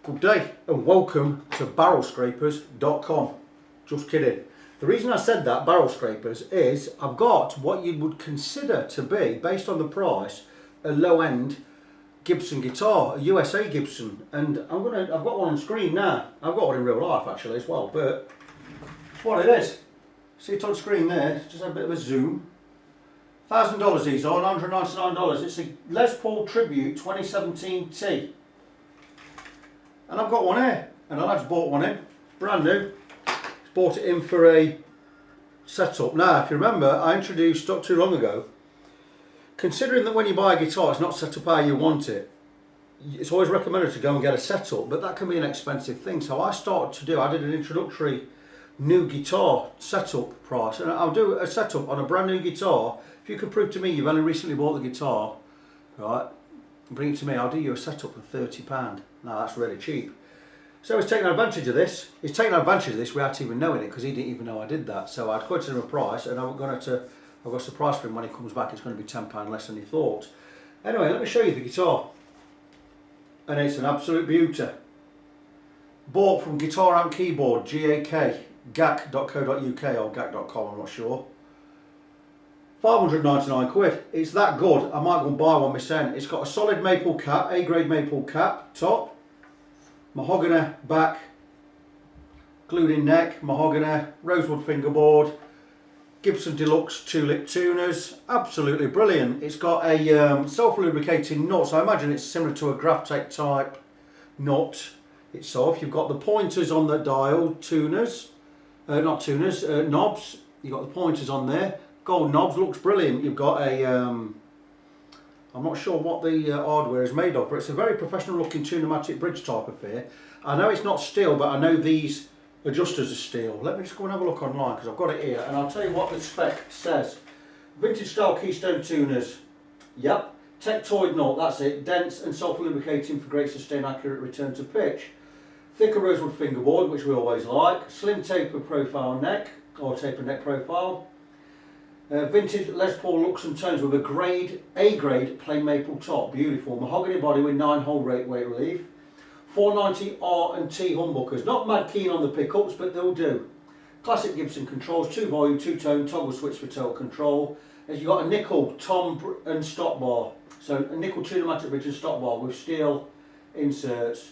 Good day and welcome to barrelscrapers.com. Just kidding. The reason I said that, barrel scrapers, is I've got what you would consider to be, based on the price, a low-end Gibson guitar, a USA Gibson, and I've got one on screen now. I've got one in real life actually as well, but it's what it is. See it on screen there, just a bit of a zoom. $1,000 these are, $199. It's a Les Paul Tribute 2017 T. And I've got one here, and I just bought one in, brand new. Bought it in for a setup. Now, if you remember, I introduced not too long ago, considering that when you buy a guitar, it's not set up how you want it, it's always recommended to go and get a setup, but that can be an expensive thing. So I did an introductory new guitar setup price, and I'll do a setup on a brand new guitar. If you can prove to me you've only recently bought the guitar, right, bring it to me, I'll do you a setup for £30. Now that's really cheap. So he's taking advantage of this. He's taking advantage of this without even knowing it, because he didn't even know I did that. So I'd quoted him a price, and I've got a surprise for him when he comes back. It's going to be £10 less than he thought. Anyway, let me show you the guitar. And it's an absolute beauty. Bought from Guitar and Keyboard, GAK, gac.co.uk or gac.com, I'm not sure. 599 quid. It's that good. I might go and buy one myself. It's got a solid maple cap, A-grade maple cap, top, mahogany back, glued in neck, mahogany, rosewood fingerboard, Gibson Deluxe tulip tuners, absolutely brilliant. It's got a self-lubricating nut, so I imagine it's similar to a Graphtec type nut itself. You've got the pointers on the dial, tuners, knobs. You've got the pointers on there. Gold knobs, looks brilliant. You've got a, I'm not sure what the hardware is made of, but it's a very professional looking Tune-o-matic bridge type affair. I know it's not steel, but I know these adjusters are steel. Let me just go and have a look online, because I've got it here, and I'll tell you what the spec says. Vintage style keystone tuners. Yep. Tectoid nut, that's it. Dense and self-lubricating for great sustained accurate return to pitch. Thicker rosewood fingerboard, which we always like. Slim taper profile neck, or taper neck profile. Vintage Les Paul looks and tones with a A-grade plain maple top, beautiful. Mahogany body with 9-hole weight relief. 490 R and T humbuckers. Not mad keen on the pickups, but they'll do. Classic Gibson controls, 2-volume, 2-tone, toggle switch for total control. As you got a nickel tom and stop bar, so a nickel Tune-o-matic bridge and stop bar with steel inserts.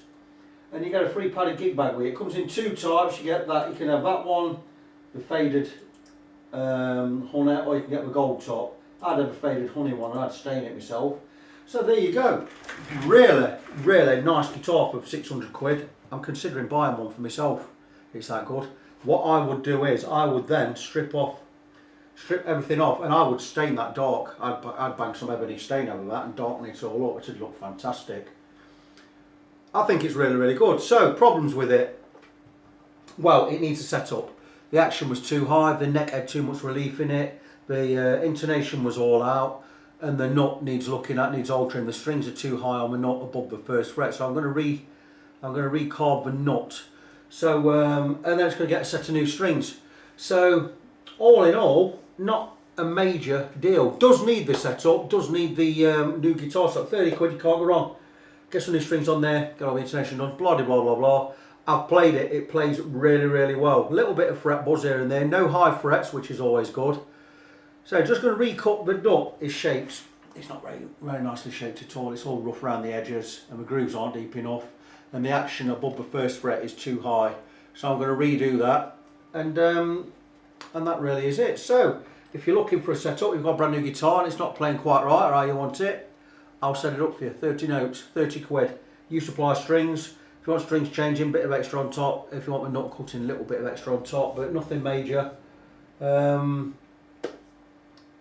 And you get a free padded gig bag with it. It comes in two types. You get that. You can have that one, the faded honey, or you can get the gold top. I'd have a faded honey one and I'd stain it myself. So there you go. Really nice guitar for 600 quid. I'm considering buying one for myself. It's that good. What I would do is I would then strip everything off, and I would stain that dark. I'd bang some ebony stain over that and darken it all up. It would look fantastic. I think it's really good. So problems with it. Well, it needs a setup. The action was too high, the neck had too much relief in it, the intonation was all out, and the nut needs looking at, needs altering. The strings are too high on the nut above the first fret, so I'm going to recarve the nut. So and then it's going to get a set of new strings. So all in all, not a major deal. Does need the setup, does need the new guitar set. 30 quid, you can't go wrong. Get some new strings on there, get all the intonation done, blah blah blah. I've played it, it plays really well. A little bit of fret buzz here and there, no high frets, which is always good. So just going to recut the nut. Is shaped, it's not very nicely shaped at all. It's all rough around the edges and the grooves aren't deep enough, and the action above the first fret is too high. So I'm going to redo that, and that really is it. So if you're looking for a setup, you've got a brand new guitar and it's not playing quite right or how you want it, I'll set it up for you. 30 notes, 30 quid. You supply strings. If you want strings changing, bit of extra on top. If you want the nut cutting, a little bit of extra on top, but nothing major. You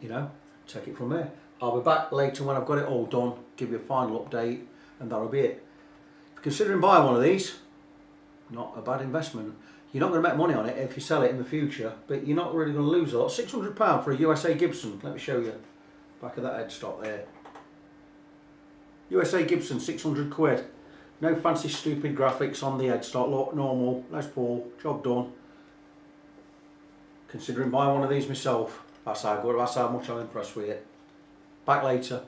know, take it from there. I'll be back later when I've got it all done, give you a final update, and that'll be it. If you're considering buying one of these, not a bad investment. You're not going to make money on it if you sell it in the future, but you're not really going to lose a lot. £600 for a USA Gibson. Let me show you. Back of that headstock there. USA Gibson, 600 quid. No fancy stupid graphics on the headstock, look, normal, Les Paul, job done. Considering buying one of these myself, that's how good, that's how much I'm impressed with it. Back later.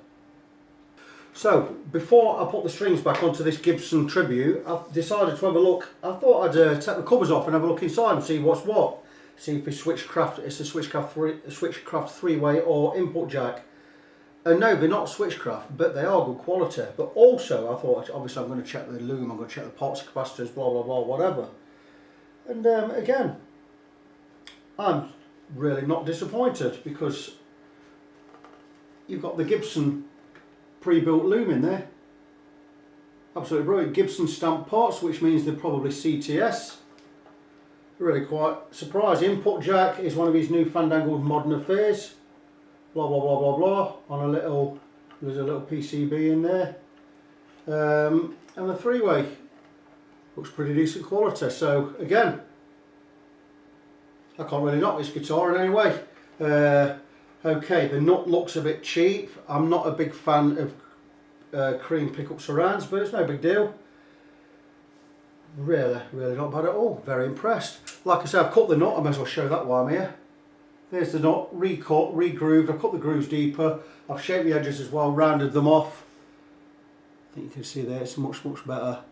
So before I put the strings back onto this Gibson Tribute, I've decided to have a look. I thought I'd take the covers off and have a look inside and see what's what. See if it's Switchcraft, Switchcraft three-way or input jack. And no, they're not Switchcraft, but they are good quality. But also, I thought, obviously I'm going to check the loom, I'm going to check the pots, capacitors, blah blah blah, whatever. And again, I'm really not disappointed, because you've got the Gibson pre-built loom in there. Absolutely brilliant. Gibson stamped parts, which means they're probably CTS. Really quite surprised. Input jack is one of his new fandangled modern affairs. Blah blah blah blah blah. On a little, there's a little PCB in there. And the three-way looks pretty decent quality. So again, I can't really knock this guitar in any way. Okay, the nut looks a bit cheap. I'm not a big fan of cream pickup surrounds, but it's no big deal. Really not bad at all. Very impressed. Like I said, I've cut the nut. I may as well show that while I'm here. There's the nut, recut, regrooved. I've cut the grooves deeper. I've shaped the edges as well, rounded them off. I think you can see there it's a much better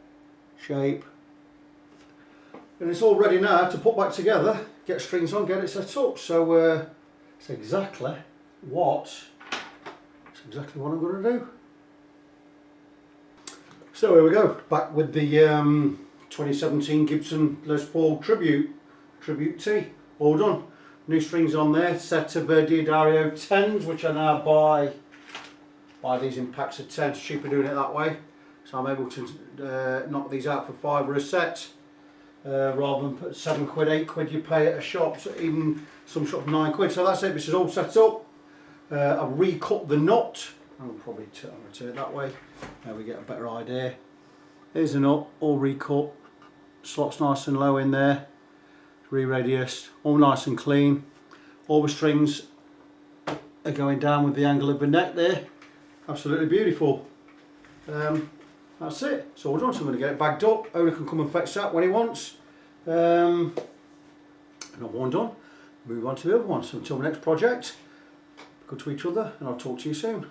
shape. And it's all ready now to put back together, get strings on, get it set up. So it's exactly what I'm going to do. So here we go, back with the 2017 Gibson Les Paul Tribute T, all done. New strings on there, set of Diodario 10s, which I now buy these in packs of 10, it's cheaper doing it that way. So I'm able to knock these out for £5 a set, rather than put £7, £8 you pay at a shop, so even some shops £9. So that's it, this is all set up. I've recut the nut. I'm going to probably turn it that way, now we get a better idea. Here's the nut, all recut, slots nice and low in there, re-radiused, all nice and clean. All the strings are going down with the angle of the neck there, absolutely beautiful. That's it, it's all done, so I'm going to get it bagged up. Owner can come and fetch that when he wants. Another one done, move on to the other one. So until the next project, good to each other, and I'll talk to you soon.